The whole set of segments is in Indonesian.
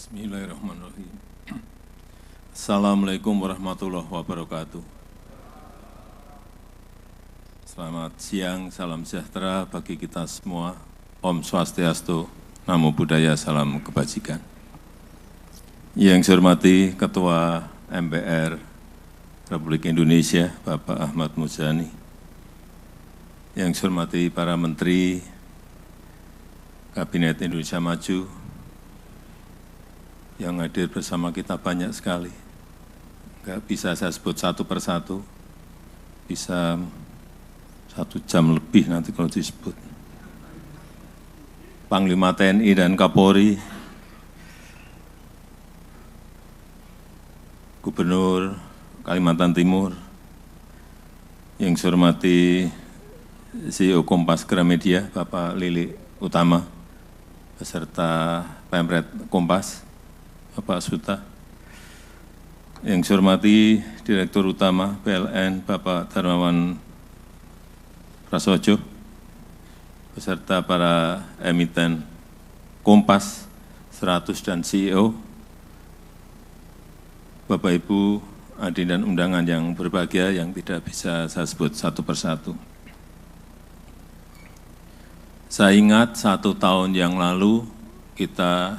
Bismillahirrahmanirrahim. Assalamualaikum warahmatullahi wabarakatuh. Selamat siang, salam sejahtera bagi kita semua. Om Swastiastu, Namo Buddhaya, salam kebajikan. Yang saya hormati Ketua MPR Republik Indonesia, Bapak Ahmad Muzani. Yang saya hormati para Menteri Kabinet Indonesia Maju, yang hadir bersama kita banyak sekali. Enggak bisa saya sebut satu persatu, bisa 1 jam lebih nanti kalau disebut. Panglima TNI dan Kapolri, Gubernur Kalimantan Timur, yang saya hormati CEO Kompas Gramedia, Bapak Lili Utama, beserta Pemret Kompas, Bapak Suta, yang saya hormati Direktur Utama PLN, Bapak Darmawan Prasojo, beserta para emiten Kompas 100 dan CEO, Bapak Ibu hadirin dan undangan yang berbahagia yang tidak bisa saya sebut satu persatu. Saya ingat 1 tahun yang lalu kita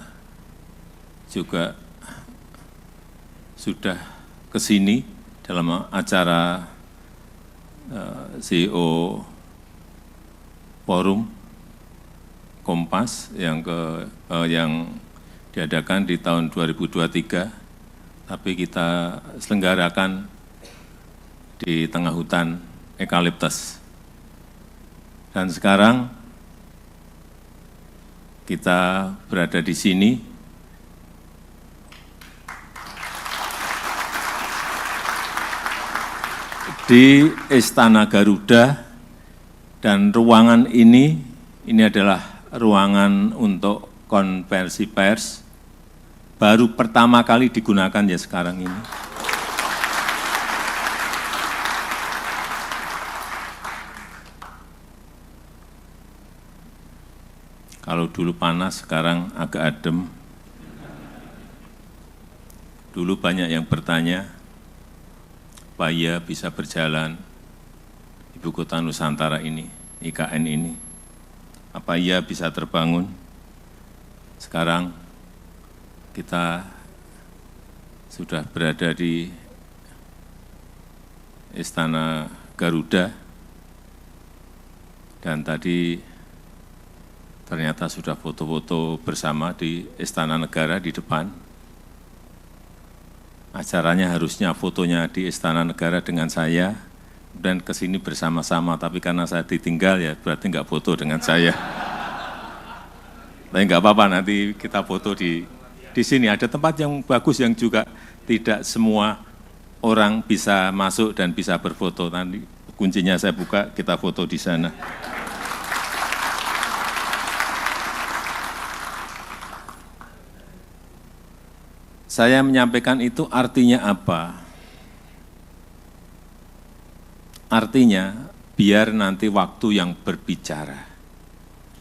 juga sudah ke sini dalam acara CEO Forum Kompas yang diadakan di tahun 2023, tapi kita selenggarakan di tengah hutan eukaliptus. Dan sekarang kita berada di sini di Istana Garuda, dan ruangan ini adalah ruangan untuk konversi pers, baru pertama kali digunakan ya sekarang ini. Kalau dulu panas, sekarang agak adem. Dulu banyak yang bertanya, apa iya bisa berjalan Ibu Kota Nusantara ini, IKN ini? Apa iya bisa terbangun? Sekarang kita sudah berada di Istana Garuda, dan tadi ternyata sudah foto-foto bersama di Istana Negara di depan. Acaranya harusnya fotonya di Istana Negara dengan saya, dan ke sini bersama-sama, tapi karena saya ditinggal ya berarti nggak foto dengan saya. Tapi nggak apa-apa, nanti kita foto di sini. Ada tempat yang bagus yang juga tidak semua orang bisa masuk dan bisa berfoto. Nanti kuncinya saya buka, kita foto di sana. Saya menyampaikan itu artinya apa? Artinya biar nanti waktu yang berbicara.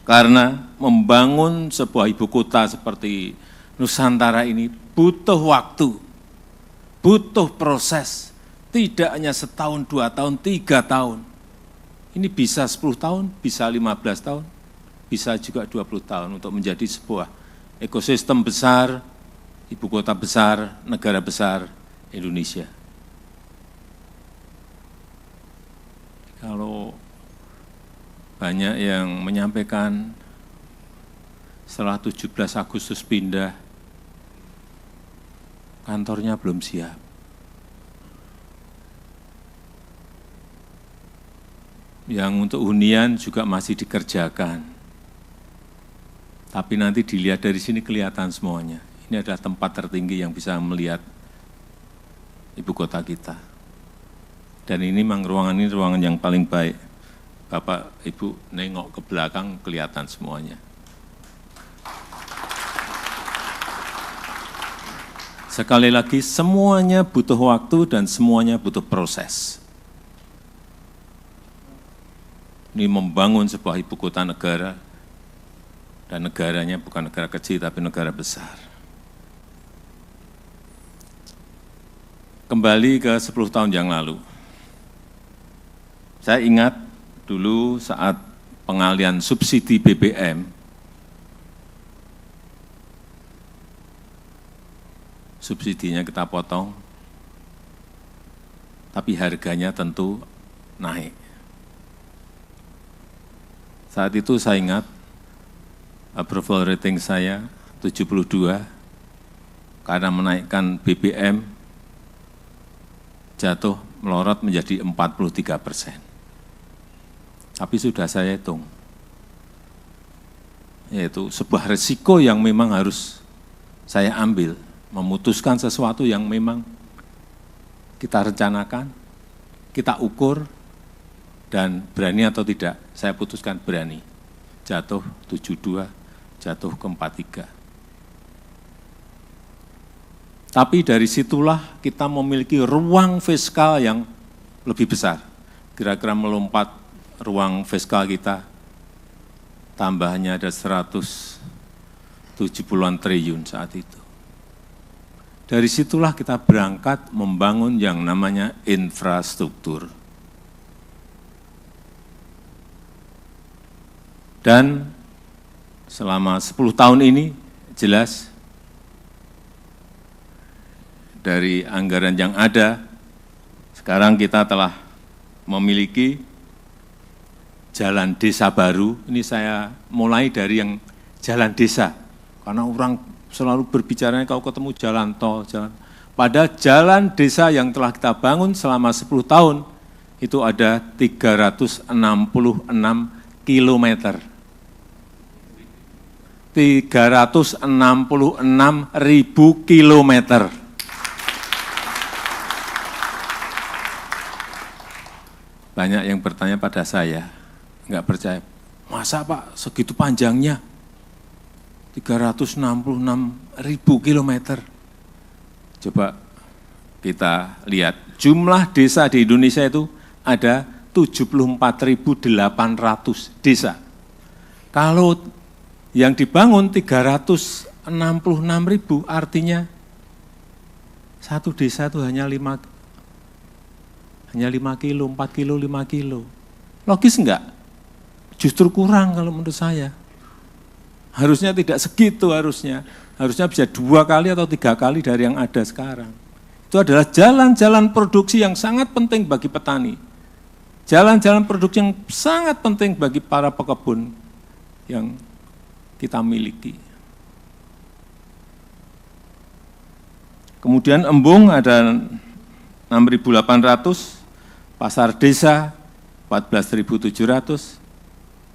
Karena membangun sebuah ibu kota seperti Nusantara ini butuh waktu, butuh proses. Tidak hanya setahun, 2 tahun, 3 tahun. Ini bisa 10 tahun, bisa 15 tahun, bisa juga 20 tahun untuk menjadi sebuah ekosistem besar, ibu kota besar, negara besar Indonesia. Kalau banyak yang menyampaikan setelah 17 Agustus pindah, kantornya belum siap. Yang untuk hunian juga masih dikerjakan. Tapi nanti dilihat dari sini kelihatan semuanya. Ini adalah tempat tertinggi yang bisa melihat ibu kota kita. Dan ini memang ruangan ini ruangan yang paling baik. Bapak, Ibu nengok ke belakang kelihatan semuanya. Sekali lagi, semuanya butuh waktu dan semuanya butuh proses. Ini membangun sebuah ibu kota negara, dan negaranya bukan negara kecil tapi negara besar. kembali ke 10 tahun yang lalu. Saya ingat dulu saat pengalihan subsidi BBM, subsidinya kita potong, tapi harganya tentu naik. Saat itu saya ingat approval rating saya 72, karena menaikkan BBM jatuh melorot menjadi 43%. Tapi sudah saya hitung, yaitu sebuah risiko yang memang harus saya ambil, memutuskan sesuatu yang memang kita rencanakan, kita ukur, dan berani atau tidak, saya putuskan berani. Jatuh 72, jatuh ke 43. Tapi dari situlah kita memiliki ruang fiskal yang lebih besar. Kira-kira melompat ruang fiskal kita, tambahnya ada 170-an triliun saat itu. Dari situlah kita berangkat membangun yang namanya infrastruktur. Dan selama 10 tahun ini jelas dari anggaran yang ada, sekarang kita telah memiliki jalan desa baru. Ini saya mulai dari yang jalan desa, karena orang selalu berbicara kalau ketemu jalan tol, pada jalan desa yang telah kita bangun selama 10 tahun, itu ada 366 kilometer. 366.000 kilometer. Banyak yang bertanya pada saya, nggak percaya, masa Pak segitu panjangnya? 366.000 kilometer. Coba kita lihat, jumlah desa di Indonesia itu ada 74.800 desa. Kalau yang dibangun 366.000, artinya satu desa itu hanya 5 kilo, 4 kilo, 5 kilo. Logis enggak? Justru kurang kalau menurut saya. Harusnya tidak segitu harusnya. Harusnya bisa 2 kali atau 3 kali dari yang ada sekarang. Itu adalah jalan-jalan produksi yang sangat penting bagi petani. Jalan-jalan produksi yang sangat penting bagi para pekebun yang kita miliki. Kemudian embung ada 6.800, pasar desa 14.700.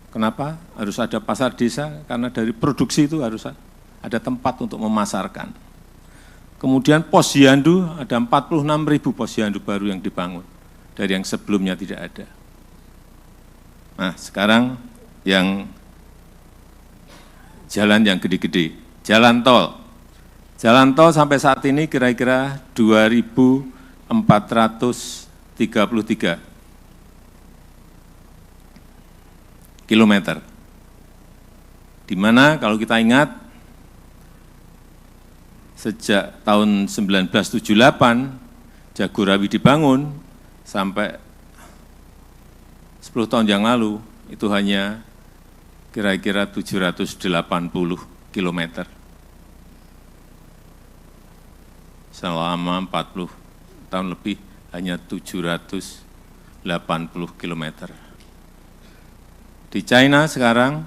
Kenapa harus ada pasar desa? Karena dari produksi itu harus ada tempat untuk memasarkan. Kemudian posyandu ada 46.000 posyandu baru yang dibangun dari yang sebelumnya tidak ada. Nah, sekarang yang jalan yang gede-gede, jalan tol. Jalan tol sampai saat ini kira-kira 2.433 kilometer. Di mana kalau kita ingat, sejak tahun 1978 Jagorawi dibangun sampai 10 tahun yang lalu, itu hanya kira-kira 780 kilometer. Selama 40 tahun lebih hanya 780 kilometer. Di China sekarang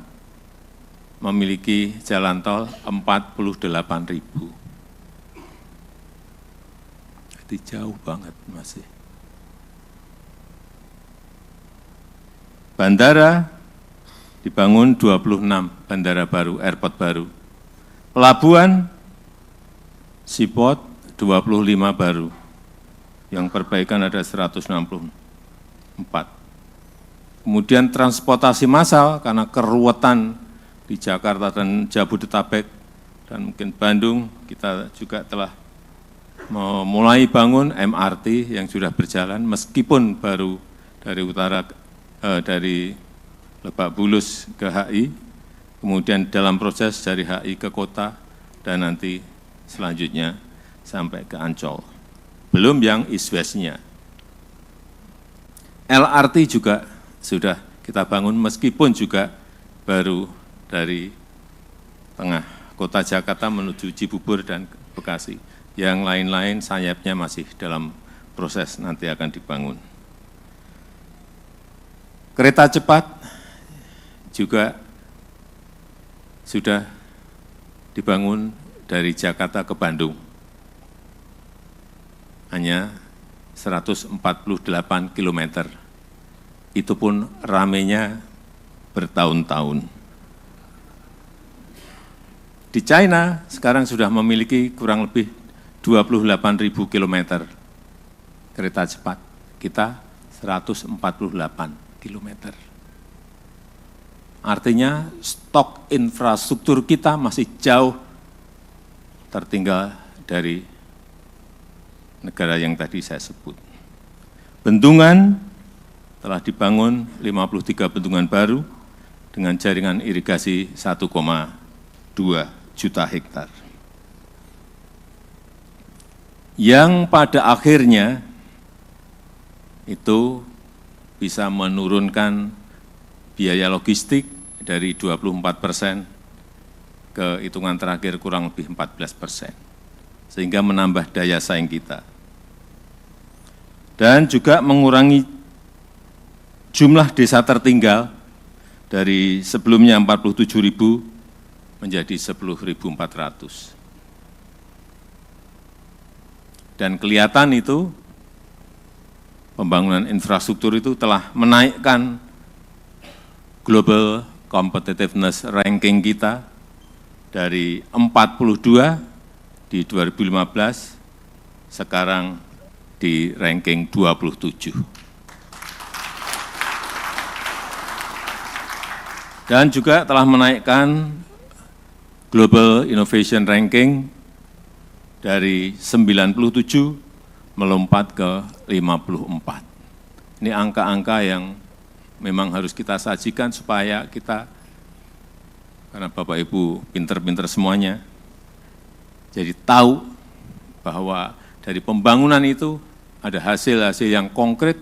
memiliki jalan tol 48.000. Jadi jauh banget masih. Bandara dibangun 26, bandara baru, airport baru. Pelabuhan, seaport 25 baru. Yang perbaikan ada 164. Kemudian transportasi massal karena keruwetan di Jakarta dan Jabodetabek dan mungkin Bandung, kita juga telah memulai bangun MRT yang sudah berjalan meskipun baru dari utara, dari Lebak Bulus ke HI, kemudian dalam proses dari HI ke kota dan nanti selanjutnya sampai ke Ancol. belum yang east-west-nya. LRT juga sudah kita bangun meskipun juga baru dari tengah kota Jakarta menuju Cibubur dan Bekasi. Yang lain-lain sayapnya masih dalam proses nanti akan dibangun. Kereta cepat juga sudah dibangun dari Jakarta ke Bandung. Hanya 148 km. Itu pun ramenya bertahun-tahun. Di China sekarang sudah memiliki kurang lebih 28.000 km kereta cepat. Kita 148 km. Artinya stok infrastruktur kita masih jauh tertinggal dari negara yang tadi saya sebut. Bendungan telah dibangun 53 bendungan baru dengan jaringan irigasi 1,2 juta hektar. Yang pada akhirnya itu bisa menurunkan biaya logistik dari 24% ke hitungan terakhir kurang lebih 14%, sehingga menambah daya saing kita. Dan juga mengurangi jumlah desa tertinggal dari sebelumnya 47.000 menjadi 10.400. Dan kelihatan itu pembangunan infrastruktur itu telah menaikkan global competitiveness ranking kita dari 42 di 2015, sekarang di ranking 27. Dan juga telah menaikkan global innovation ranking dari 97 melompat ke 54. Ini angka-angka yang memang harus kita sajikan supaya kita, karena Bapak Ibu pinter-pinter semuanya, jadi tahu bahwa dari pembangunan itu ada hasil-hasil yang konkret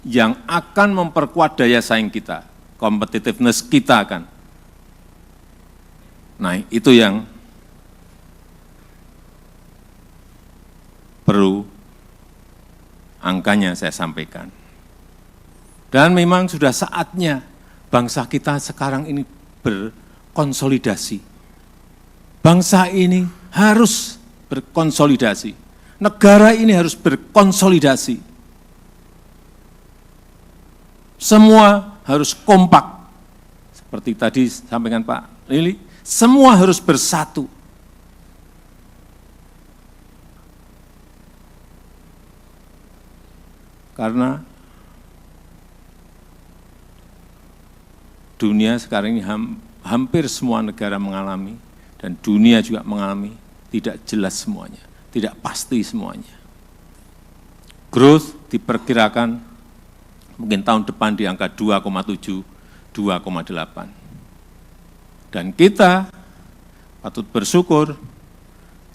yang akan memperkuat daya saing kita, competitiveness kita kan. Nah, itu yang perlu angkanya saya sampaikan. Dan memang sudah saatnya bangsa kita sekarang ini berkonsolidasi. Bangsa ini harus berkonsolidasi. Negara ini harus berkonsolidasi. Semua harus kompak. Seperti tadi sampaikan Pak Lili, semua harus bersatu. Karena dunia sekarang ini hampir semua negara mengalami, dan dunia juga mengalami, tidak jelas semuanya, tidak pasti semuanya. Growth diperkirakan mungkin tahun depan di angka 2,7, 2,8. Dan kita patut bersyukur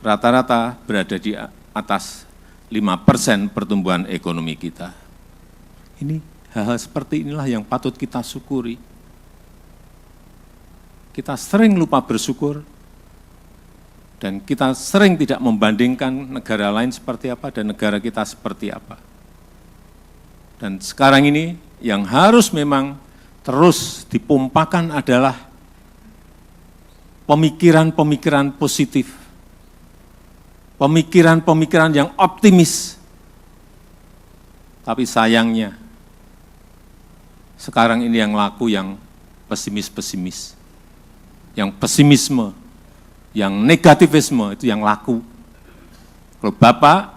rata-rata berada di atas 5% pertumbuhan ekonomi kita. Ini hal-hal seperti inilah yang patut kita syukuri. Kita sering lupa bersyukur, dan kita sering tidak membandingkan negara lain seperti apa dan negara kita seperti apa. Dan sekarang ini yang harus memang terus dipompakan adalah pemikiran-pemikiran positif, pemikiran-pemikiran yang optimis. Tapi sayangnya, sekarang ini yang laku yang pesimis-pesimis, yang pesimisme, yang negativisme itu yang laku. Kalau Bapak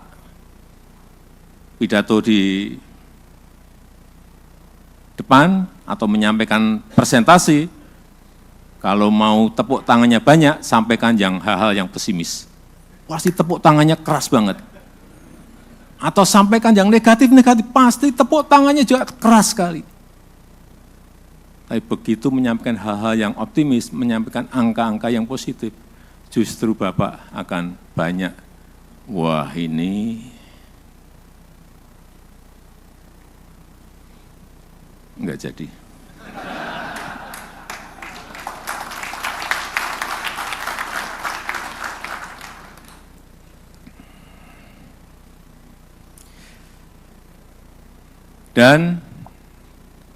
pidato di depan atau menyampaikan presentasi, kalau mau tepuk tangannya banyak, sampaikan yang hal-hal yang pesimis. Pasti tepuk tangannya keras banget. Atau sampaikan yang negatif-negatif, pasti tepuk tangannya juga keras sekali. Tapi begitu menyampaikan hal-hal yang optimis, menyampaikan angka-angka yang positif, justru Bapak akan banyak, wah ini Enggak jadi. Dan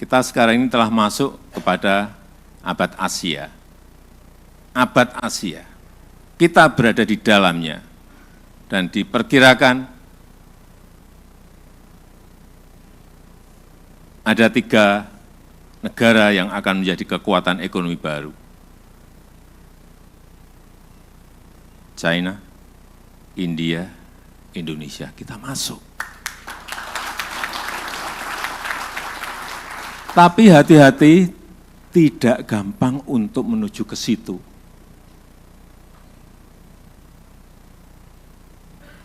kita sekarang ini telah masuk kepada abad Asia. Abad Asia. Kita berada di dalamnya. Dan diperkirakan ada 3 negara yang akan menjadi kekuatan ekonomi baru. China, India, Indonesia. Kita masuk. Tapi hati-hati, tidak gampang untuk menuju ke situ.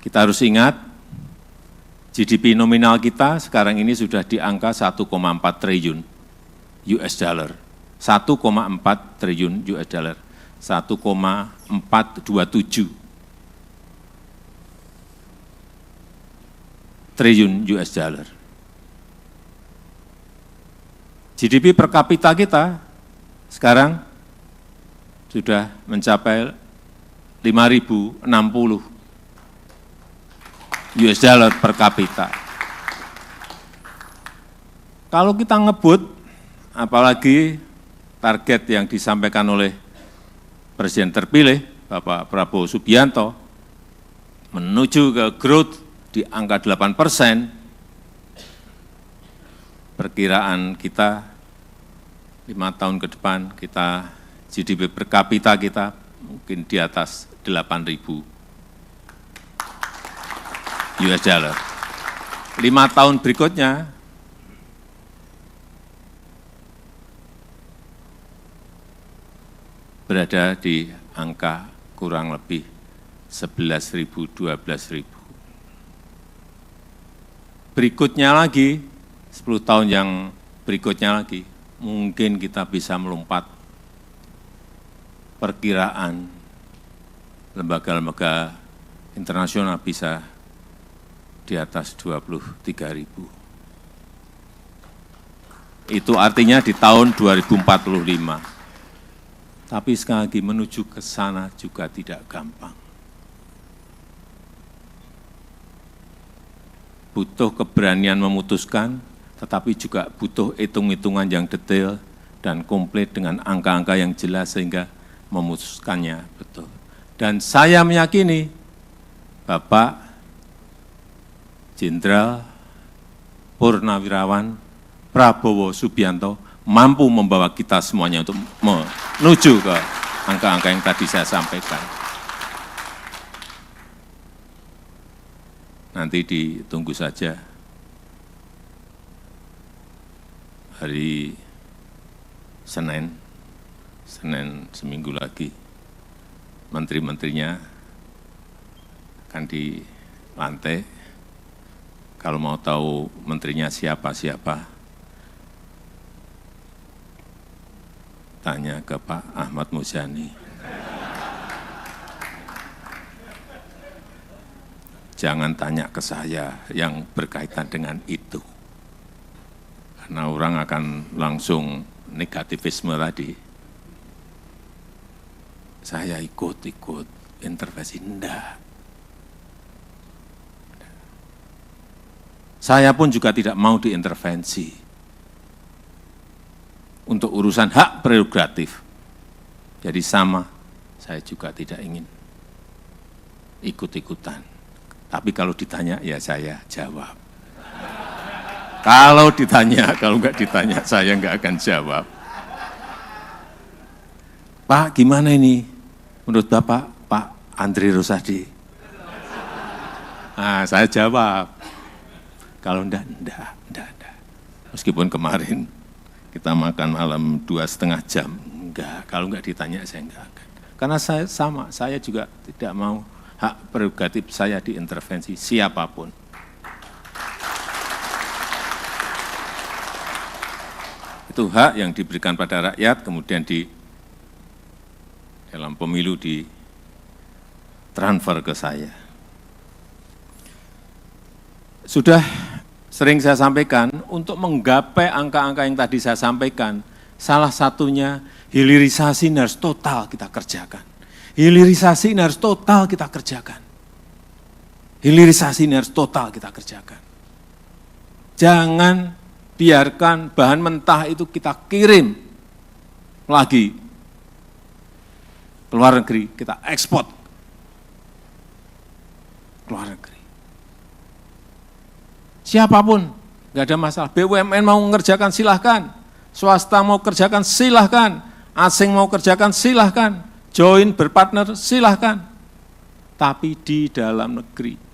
Kita harus ingat, GDP nominal kita sekarang ini sudah di angka 1,4 triliun US dollar. 1,4 triliun US dollar. 1,427 triliun US dollar. GDP per kapita kita sekarang sudah mencapai 5.060 US dollar per kapita. Kalau kita ngebut, apalagi target yang disampaikan oleh Presiden terpilih, Bapak Prabowo Subianto, menuju ke growth di angka 8%, perkiraan kita 5 tahun ke depan kita GDP per kapita kita mungkin di atas 8.000 US dollar. 5 tahun berikutnya berada di angka kurang lebih 11.000, 12.000. Berikutnya lagi, 10 tahun yang berikutnya lagi, mungkin kita bisa melompat perkiraan lembaga-lembaga internasional bisa di atas 23.000. Itu artinya di tahun 2045. Tapi sekali lagi menuju ke sana juga tidak gampang. Butuh keberanian memutuskan, tetapi juga butuh hitung-hitungan yang detail dan komplit dengan angka-angka yang jelas sehingga memutuskannya betul. Dan saya meyakini Bapak Jenderal Purnawirawan Prabowo Subianto mampu membawa kita semuanya untuk menuju ke angka-angka yang tadi saya sampaikan. Nanti ditunggu saja. Hari Senin seminggu lagi, menteri-menterinya akan dilantik. Kalau mau tahu menterinya siapa-siapa, tanya ke Pak Ahmad Muzani. Jangan tanya ke saya yang berkaitan dengan itu. Karena orang akan langsung negativisme tadi. Saya ikut intervensi, enggak. Saya pun juga tidak mau diintervensi untuk urusan hak prerogatif. Jadi sama, saya juga tidak ingin ikut-ikutan. Tapi kalau ditanya, ya saya jawab. Kalau ditanya, kalau enggak ditanya, saya enggak akan jawab. Pak, gimana ini? Menurut Bapak, Pak Andri Rosadi? Nah, saya jawab. Kalau enggak. Meskipun kemarin kita makan malam 2,5 jam, enggak. Kalau enggak ditanya, saya enggak akan. Karena saya sama, saya juga tidak mau hak prerogatif saya diintervensi siapapun. Itu hak yang diberikan pada rakyat, kemudian dalam pemilu transfer ke saya. Sudah sering saya sampaikan, untuk menggapai angka-angka yang tadi saya sampaikan, salah satunya hilirisasi ini harus total kita kerjakan. Hilirisasi ini harus total kita kerjakan. Hilirisasi ini harus total kita kerjakan. Jangan biarkan bahan mentah itu kita kirim lagi ke luar negeri, kita ekspor ke luar negeri. Siapapun, nggak ada masalah. BUMN mau mengerjakan silahkan, swasta mau kerjakan silahkan, asing mau kerjakan silahkan, join berpartner silahkan, tapi di dalam negeri.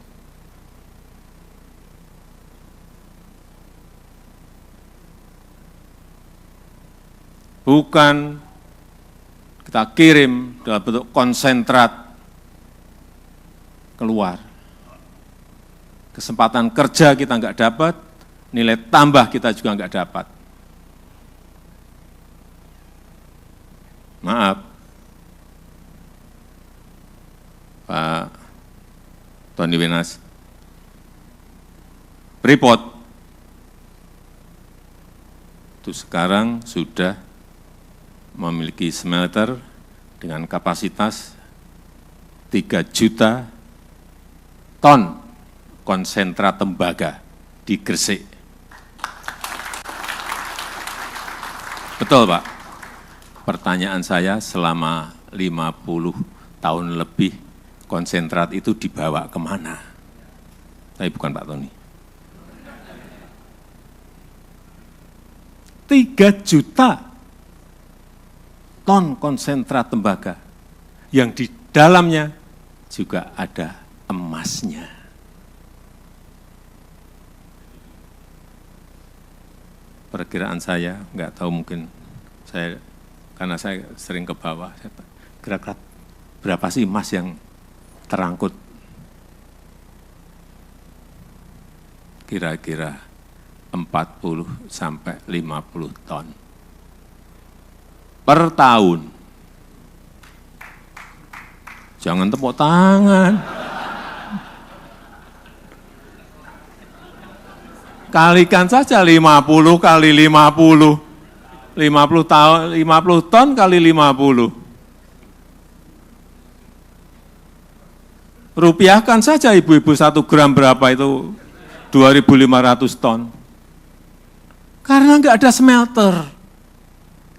Bukan kita kirim dalam bentuk konsentrat keluar. Kesempatan kerja kita nggak dapat, nilai tambah kita juga nggak dapat. Maaf, Pak Tony Wenas, Freeport itu sekarang sudah memiliki smelter dengan kapasitas 3 juta ton konsentrat tembaga di Gresik. Betul, Pak. Pertanyaan saya, selama 50 tahun lebih konsentrat itu dibawa kemana? Tapi bukan Pak Tony. 3 juta ton konsentrat tembaga yang di dalamnya juga ada emasnya. Perkiraan saya, nggak tahu mungkin saya, karena saya sering ke bawah, kira-kira berapa sih emas yang terangkut? Kira-kira 40 sampai 50 ton per tahun. Jangan tepuk tangan. Kalikan saja 50 kali 50. 50 tahun, 50 ton kali 50. Rupiahkan saja ibu-ibu 1 gram berapa itu? 2.500 ton. Karena nggak ada smelter.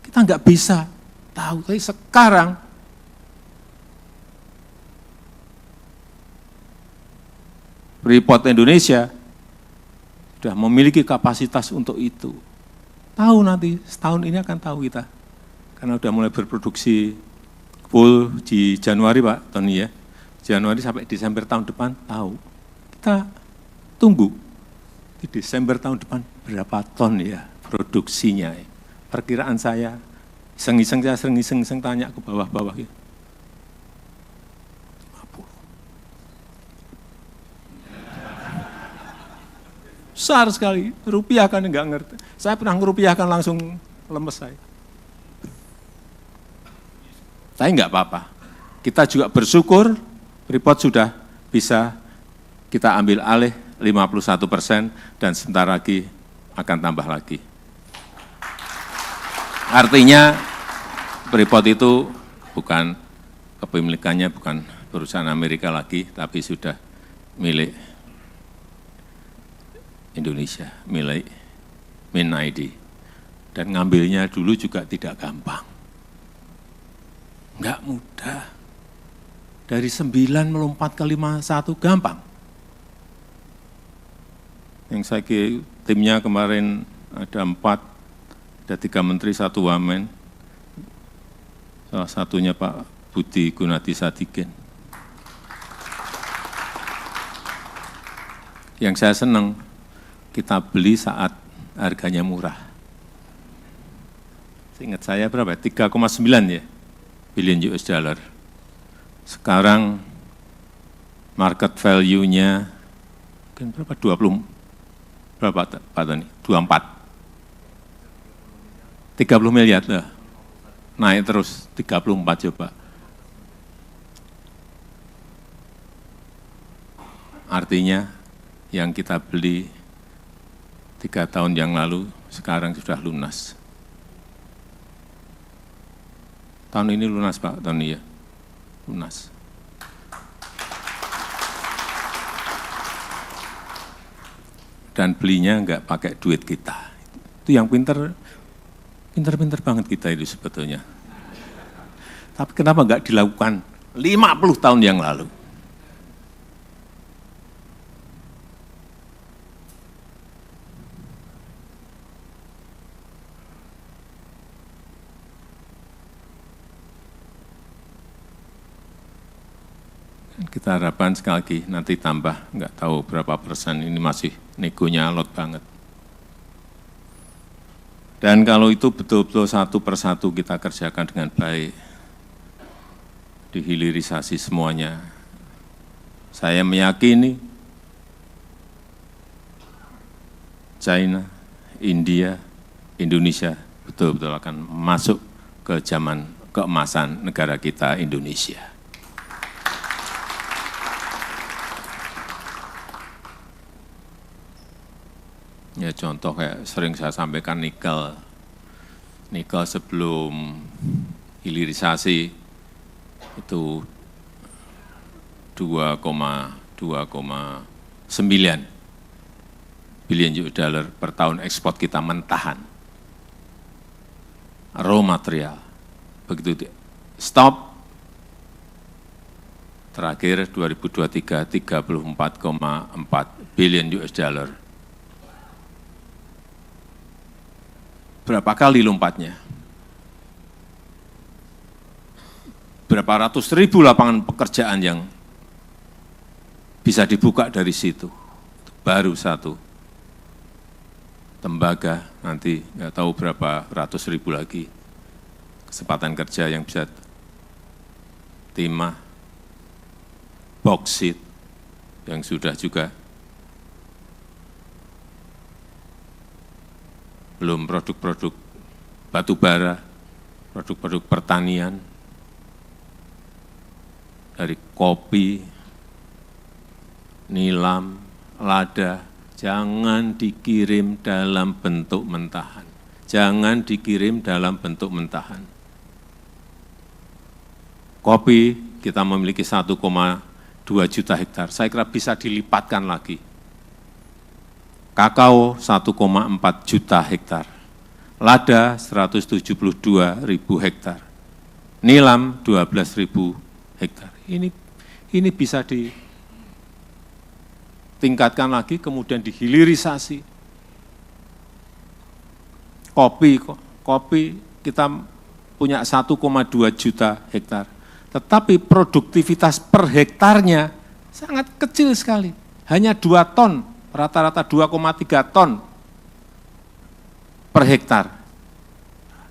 Kita nggak bisa tahu. Tapi sekarang Freeport Indonesia sudah memiliki kapasitas untuk itu. Tahu nanti, setahun ini akan tahu kita. Karena sudah mulai berproduksi full di Januari, Pak Tony ya. Januari sampai Desember tahun depan tahu. Kita tunggu di Desember tahun depan berapa ton ya produksinya. Perkiraan saya, iseng-iseng saya sering iseng-iseng tanya ke bawah-bawah gitu. 50. Besar sekali, rupiah kan enggak ngerti. Saya pernah ngerupiahkan langsung lemes saya. Tapi enggak apa-apa. Kita juga bersyukur Freeport sudah bisa kita ambil alih 51% dan sebentar lagi akan tambah lagi. Artinya Freeport itu bukan kepemilikannya, bukan perusahaan Amerika lagi, tapi sudah milik Indonesia, milik MinID. Dan ngambilnya dulu juga tidak gampang. Enggak mudah. Dari 9 melompat ke 51 gampang. Yang saya kira timnya kemarin ada 4, ada 3 menteri, 1 wamen. Salah satunya Pak Budi Gunadi Sadikin. Yang saya senang, kita beli saat harganya murah. Seingat saya berapa? 3,9 ya, billion US dollar. Sekarang market value-nya mungkin berapa? 20, berapa Pak Tony? 24. 30 miliar lah. Naik terus 34 coba. Artinya yang kita beli 3 tahun yang lalu, sekarang sudah lunas. Tahun ini lunas Pak Tony ya, lunas. Dan belinya enggak pakai duit kita. Itu yang pinter banget kita itu sebetulnya. Tapi kenapa enggak dilakukan 50 tahun yang lalu? Kita harapkan sekali lagi nanti tambah, nggak tahu berapa persen, ini masih negonya alot banget. Dan kalau itu betul-betul satu persatu kita kerjakan dengan baik, dihilirisasi semuanya, saya meyakini China, India, Indonesia betul-betul akan masuk ke zaman keemasan negara kita Indonesia. Ya contoh kayak sering saya sampaikan nikel sebelum hilirisasi itu 2,9 billion US dollar per tahun ekspor kita mentahan. Raw material, begitu stop, terakhir 2023 34,4 billion US dollar. Berapa kali lompatnya? Berapa ratus ribu lapangan pekerjaan yang bisa dibuka dari situ. Baru satu. Tembaga, nanti nggak tahu berapa ratus ribu lagi kesempatan kerja yang bisa timah, boksit yang sudah juga, belum produk-produk batu bara, produk-produk pertanian, dari kopi, nilam, lada, jangan dikirim dalam bentuk mentahan. Jangan dikirim dalam bentuk mentahan. Kopi kita memiliki 1,2 juta hektar, saya kira bisa dilipatkan lagi. Kakao 1,4 juta hektar, lada 172.000 hektar, nilam 12.000 hektar. Ini bisa ditingkatkan lagi, kemudian dihilirisasi. Kopi kita punya 1,2 juta hektar, tetapi produktivitas per hektarnya sangat kecil sekali, hanya 2 ton. Rata-rata 2,3 ton per hektar.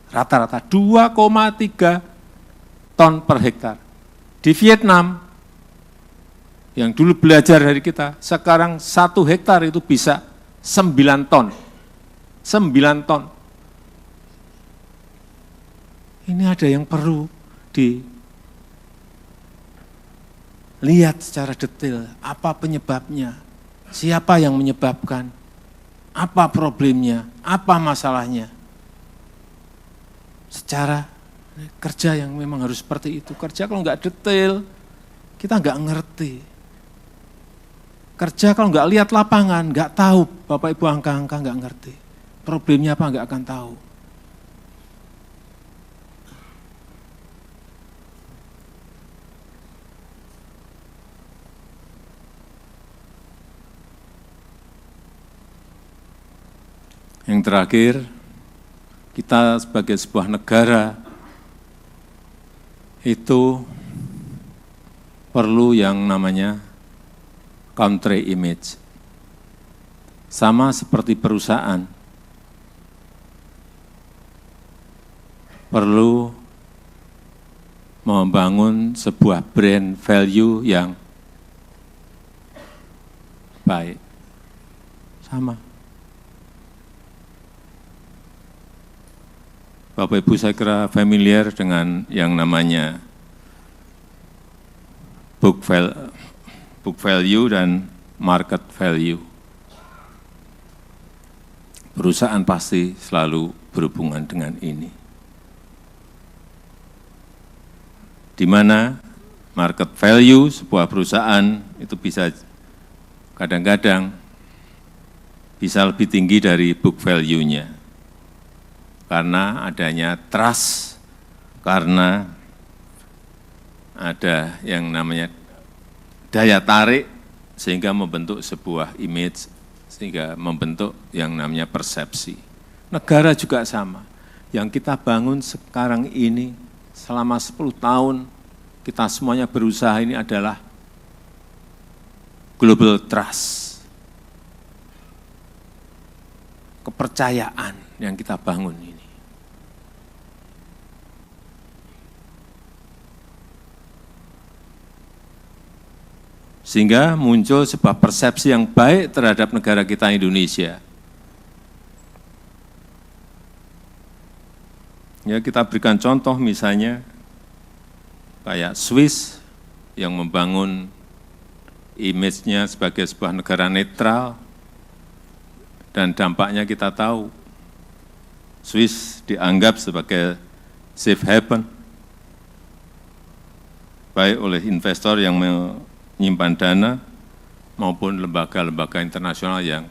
Rata-rata 2,3 ton per hektar. Di Vietnam, yang dulu belajar dari kita, sekarang 1 hektar itu bisa 9 ton. 9 ton. Ini ada yang perlu dilihat secara detail, apa penyebabnya. Siapa yang menyebabkan, apa problemnya, apa masalahnya. Secara kerja yang memang harus seperti itu. Kerja kalau nggak detail, kita nggak ngerti. Kerja kalau nggak lihat lapangan, nggak tahu, Bapak Ibu angka-angka nggak ngerti. Problemnya apa nggak akan tahu. Yang terakhir, kita sebagai sebuah negara itu perlu yang namanya country image. Sama seperti perusahaan, perlu membangun sebuah brand value yang baik. Sama. Bapak Ibu saya kira familiar dengan yang namanya book value dan market value. perusahaan pasti selalu berhubungan dengan ini. Di mana market value sebuah perusahaan itu bisa kadang-kadang bisa lebih tinggi dari book value-nya. Karena adanya trust, karena ada yang namanya daya tarik sehingga membentuk sebuah image, sehingga membentuk yang namanya persepsi. Negara juga sama. Yang kita bangun sekarang ini selama 10 tahun, kita semuanya berusaha ini adalah global trust. Kepercayaan yang kita bangun ini. Sehingga muncul sebuah persepsi yang baik terhadap negara kita Indonesia. Ya, kita berikan contoh misalnya kayak Swiss yang membangun image-nya sebagai sebuah negara netral, dan dampaknya kita tahu. Swiss dianggap sebagai safe haven, baik oleh investor yang menyimpan dana maupun lembaga-lembaga internasional yang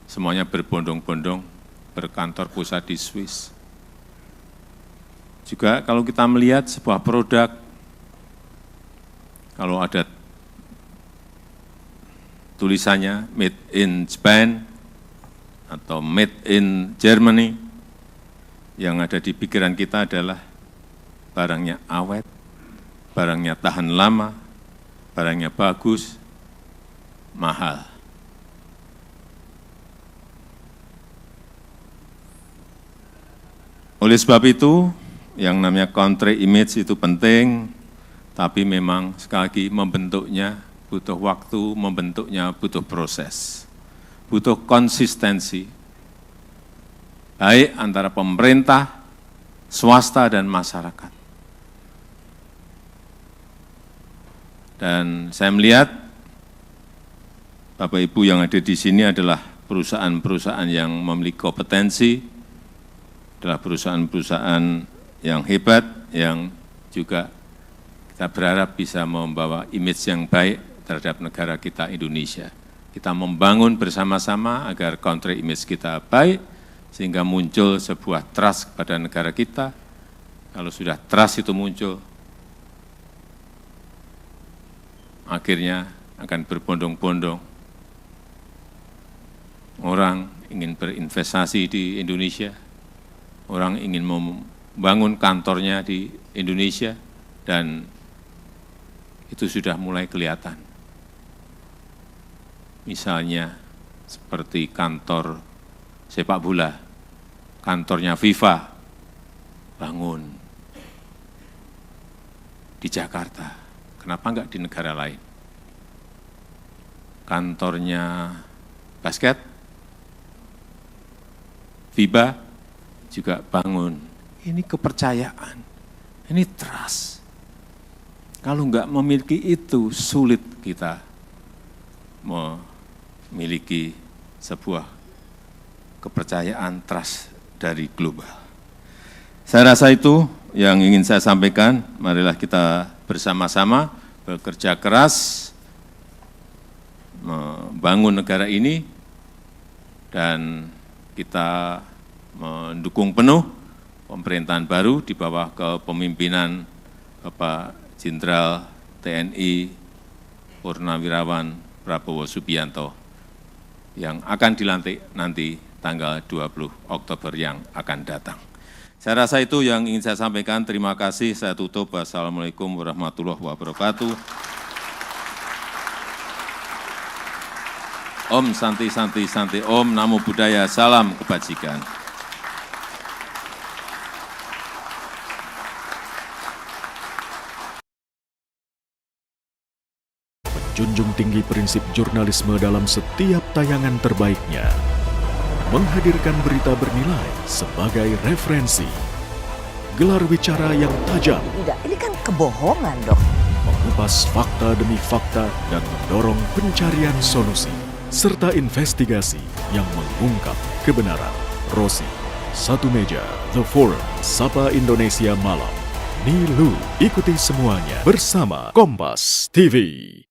semuanya berbondong-bondong berkantor pusat di Swiss. Juga kalau kita melihat sebuah produk, kalau ada tulisannya made in Japan atau made in Germany, yang ada di pikiran kita adalah barangnya awet, barangnya tahan lama, barangnya bagus, mahal. Oleh sebab itu, yang namanya country image itu penting, tapi memang sekali lagi membentuknya butuh waktu, membentuknya butuh proses, butuh konsistensi, baik antara pemerintah, swasta, dan masyarakat. Dan saya melihat Bapak Ibu yang ada di sini adalah perusahaan-perusahaan yang memiliki kompetensi, adalah perusahaan-perusahaan yang hebat, yang juga kita berharap bisa membawa image yang baik terhadap negara kita Indonesia. Kita membangun bersama-sama agar country image kita baik, sehingga muncul sebuah trust kepada negara kita. Kalau sudah trust itu muncul, akhirnya akan berbondong-bondong orang ingin berinvestasi di Indonesia, orang ingin membangun kantornya di Indonesia, dan itu sudah mulai kelihatan. Misalnya seperti kantor sepak bola, kantornya FIFA bangun di Jakarta. Kenapa enggak di negara lain? Kantornya basket, FIBA juga bangun. Ini kepercayaan, ini trust. Kalau enggak memiliki itu, sulit kita memiliki sebuah kepercayaan trust dari global. Saya rasa itu yang ingin saya sampaikan. Marilah kita bersama-sama bekerja keras membangun negara ini, dan kita mendukung penuh pemerintahan baru di bawah kepemimpinan Bapak Jenderal TNI Purnawirawan Prabowo Subianto yang akan dilantik nanti tanggal 20 Oktober yang akan datang. Saya rasa itu yang ingin saya sampaikan. Terima kasih. Saya tutup. Wassalamualaikum warahmatullahi wabarakatuh. Om Santi Santi Santi Om, Namo Buddhaya, salam kebajikan. Menjunjung tinggi prinsip jurnalisme dalam setiap tayangan terbaiknya. Menghadirkan berita bernilai sebagai referensi. Gelar bicara yang tajam. Tidak, ini kan kebohongan dong. Mengupas fakta demi fakta dan mendorong pencarian solusi. serta investigasi yang mengungkap kebenaran. Rosi, Satu Meja, The Forum, Sapa Indonesia Malam. Nilu, ikuti semuanya bersama Kompas TV.